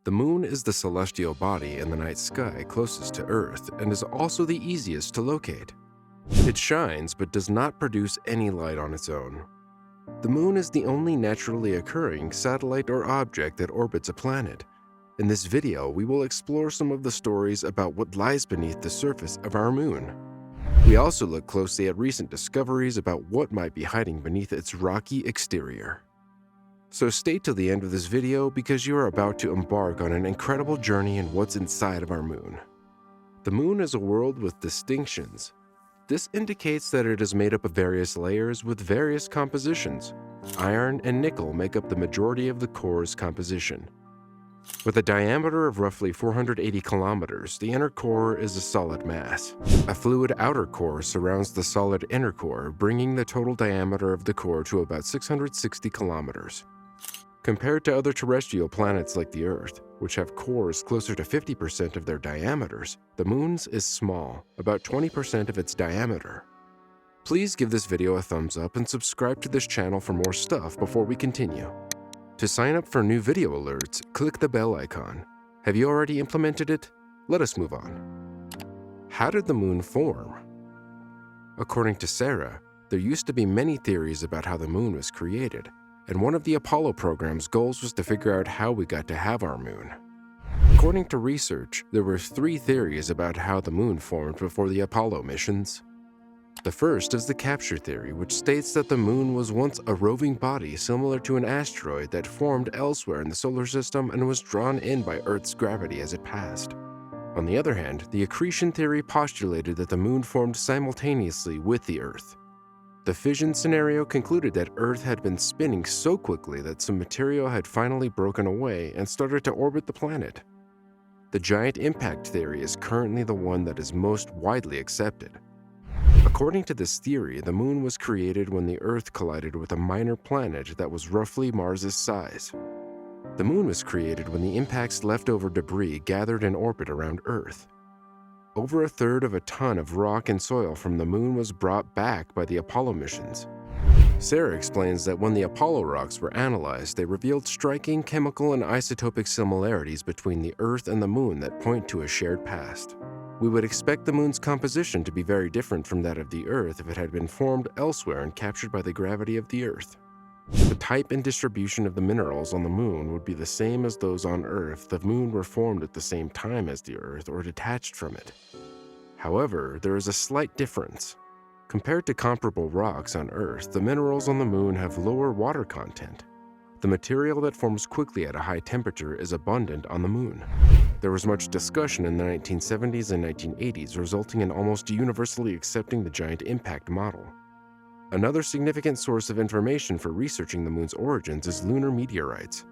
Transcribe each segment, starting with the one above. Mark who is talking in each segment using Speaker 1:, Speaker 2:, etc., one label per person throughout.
Speaker 1: The moon is the celestial body in the night sky closest to Earth and is also the easiest to locate. It shines but does not produce any light on its own. The moon is the only naturally occurring satellite or object that orbits a planet. In this video, we will explore some of the stories about what lies beneath the surface of our moon. We also look closely at recent discoveries about what might be hiding beneath its rocky exterior. So stay till the end of this video because you are about to embark on an incredible journey in what's inside of our moon. The moon is a world with distinctions. This indicates that it is made up of various layers with various compositions. Iron and nickel make up the majority of the core's composition. With a diameter of roughly 480 kilometers, the inner core is a solid mass. A fluid outer core surrounds the solid inner core, bringing the total diameter of the core to about 660 kilometers. Compared to other terrestrial planets like the Earth, which have cores closer to 50% of their diameters, the moon's is small, about 20% of its diameter. Please give this video a thumbs up and subscribe to this channel for more stuff before we continue. To sign up for new video alerts, click the bell icon. Have you already implemented it? Let us move on. How did the moon form? According to Sarah, there used to be many theories about how the moon was created, and one of the Apollo program's goals was to figure out how we got to have our moon. According to research, there were 3 theories about how the moon formed before the Apollo missions. The first is the capture theory, which states that the moon was once a roving body similar to an asteroid that formed elsewhere in the solar system and was drawn in by Earth's gravity as it passed. On the other hand, the accretion theory postulated that the moon formed simultaneously with the Earth. The fission scenario concluded that Earth had been spinning so quickly that some material had finally broken away and started to orbit the planet. The giant impact theory is currently the one that is most widely accepted. According to this theory, the moon was created when the Earth collided with a minor planet that was roughly Mars's size. The moon was created when the impact's leftover debris gathered in orbit around Earth. Over a third of a ton of rock and soil from the moon was brought back by the Apollo missions. Sarah explains that when the Apollo rocks were analyzed, they revealed striking chemical and isotopic similarities between the Earth and the moon that point to a shared past. We would expect the moon's composition to be very different from that of the Earth if it had been formed elsewhere and captured by the gravity of the Earth. The type and distribution of the minerals on the moon would be the same as those on Earth if the moon were formed at the same time as the Earth or detached from it. However, there is a slight difference. Compared to comparable rocks on Earth, the minerals on the moon have lower water content. The material that forms quickly at a high temperature is abundant on the moon. There was much discussion in the 1970s and 1980s, resulting in almost universally accepting the giant impact model. Another significant source of information for researching the moon's origins is lunar meteorites.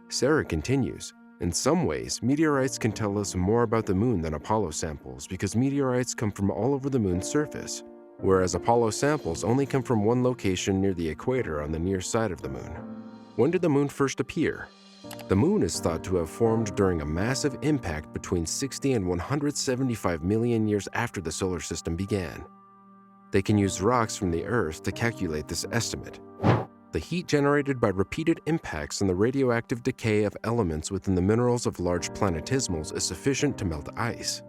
Speaker 1: Sarah continues, in some ways, meteorites can tell us more about the moon than Apollo samples because meteorites come from all over the moon's surface, whereas Apollo samples only come from one location near the equator on the near side of the moon. When did the moon first appear? The moon is thought to have formed during a massive impact between 60 and 175 million years after the solar system began. They can use rocks from the Earth to calculate this estimate. The heat generated by repeated impacts and the radioactive decay of elements within the minerals of large planetesimals is sufficient to melt ice.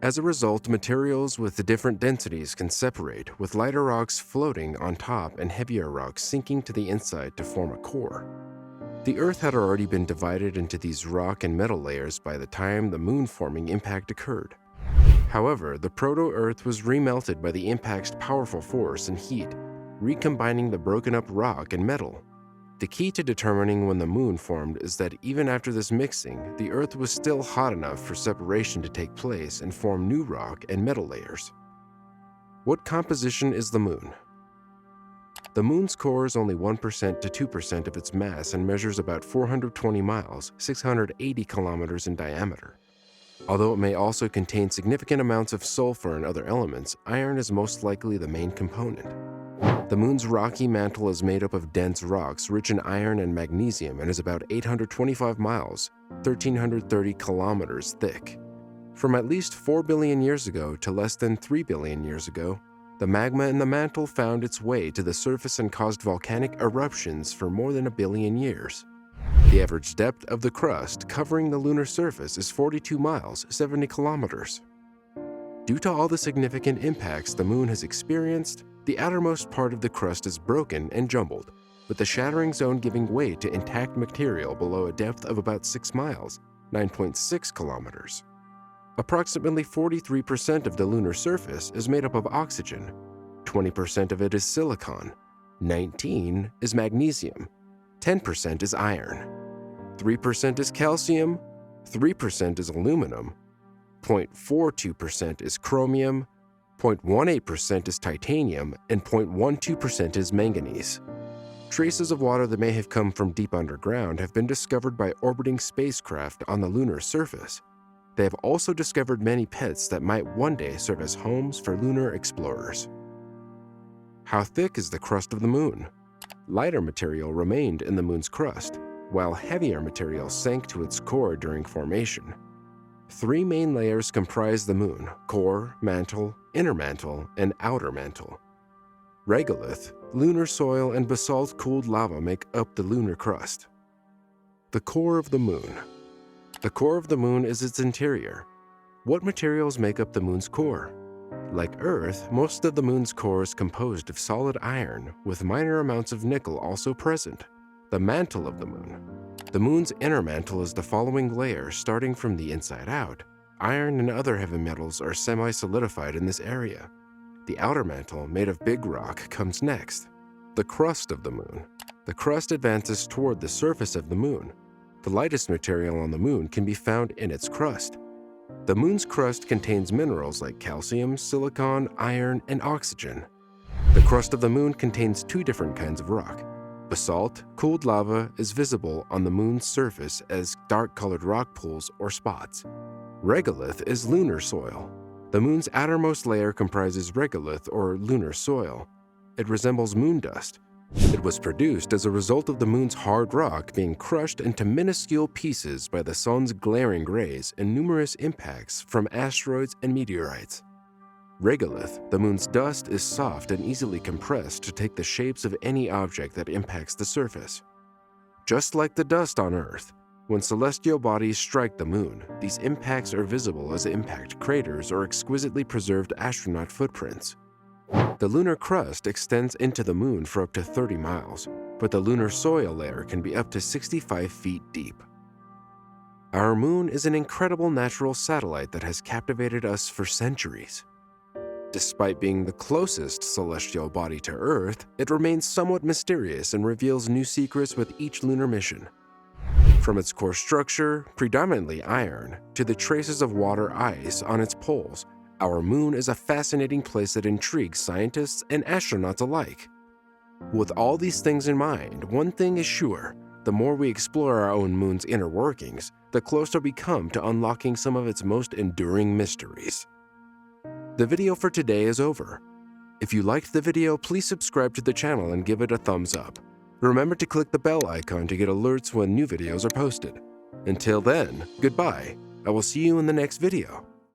Speaker 1: As a result, materials with different densities can separate, with lighter rocks floating on top and heavier rocks sinking to the inside to form a core. The Earth had already been divided into these rock and metal layers by the time the moon-forming impact occurred. However, the proto-Earth was remelted by the impact's powerful force and heat, recombining the broken-up rock and metal. The key to determining when the moon formed is that even after this mixing, the Earth was still hot enough for separation to take place and form new rock and metal layers. What composition is the moon? The moon's core is only 1% to 2% of its mass and measures about 420 miles, 680 kilometers in diameter. Although it may also contain significant amounts of sulfur and other elements, iron is most likely the main component. The moon's rocky mantle is made up of dense rocks rich in iron and magnesium and is about 825 miles, 1,330 kilometers thick. From at least 4 billion years ago to less than 3 billion years ago, the magma in the mantle found its way to the surface and caused volcanic eruptions for more than 1 billion years. The average depth of the crust covering the lunar surface is 42 miles, 70 kilometers. Due to all the significant impacts the moon has experienced, the outermost part of the crust is broken and jumbled, with the shattering zone giving way to intact material below a depth of about 6 miles, 9.6 kilometers. Approximately 43% of the lunar surface is made up of oxygen, 20% of it is silicon, 19% is magnesium, 10% is iron, 3% is calcium, 3% is aluminum, 0.42% is chromium, 0.18% is titanium, and 0.12% is manganese. Traces of water that may have come from deep underground have been discovered by orbiting spacecraft on the lunar surface. They have also discovered many pits that might one day serve as homes for lunar explorers. How thick is the crust of the moon? Lighter material remained in the moon's crust, while heavier material sank to its core during formation. 3 main layers comprise the moon: core, mantle, inner mantle, and outer mantle. Regolith, lunar soil, and basalt-cooled lava make up the lunar crust. The core of the moon. The core of the moon is its interior. What materials make up the moon's core? Like Earth, most of the moon's core is composed of solid iron, with minor amounts of nickel also present. The mantle of the moon. The moon's inner mantle is the following layer starting from the inside out. Iron and other heavy metals are semi-solidified in this area. The outer mantle, made of big rock, comes next. The crust of the moon. The crust advances toward the surface of the moon. The lightest material on the moon can be found in its crust. The moon's crust contains minerals like calcium, silicon, iron, and oxygen. The crust of the moon contains 2 different kinds of rock. Basalt, cooled lava, is visible on the moon's surface as dark-colored rock pools or spots. Regolith is lunar soil. The moon's outermost layer comprises regolith or lunar soil. It resembles moon dust. It was produced as a result of the moon's hard rock being crushed into minuscule pieces by the sun's glaring rays and numerous impacts from asteroids and meteorites. Regolith, the moon's dust, is soft and easily compressed to take the shapes of any object that impacts the surface. Just like the dust on Earth, when celestial bodies strike the moon, these impacts are visible as impact craters or exquisitely preserved astronaut footprints. The lunar crust extends into the moon for up to 30 miles, but the lunar soil layer can be up to 65 feet deep. Our moon is an incredible natural satellite that has captivated us for centuries. Despite being the closest celestial body to Earth, it remains somewhat mysterious and reveals new secrets with each lunar mission. From its core structure, predominantly iron, to the traces of water ice on its poles, our moon is a fascinating place that intrigues scientists and astronauts alike. With all these things in mind, one thing is sure: the more we explore our own moon's inner workings, the closer we come to unlocking some of its most enduring mysteries. The video for today is over. If you liked the video, please subscribe to the channel and give it a thumbs up. Remember to click the bell icon to get alerts when new videos are posted. Until then, goodbye. I will see you in the next video.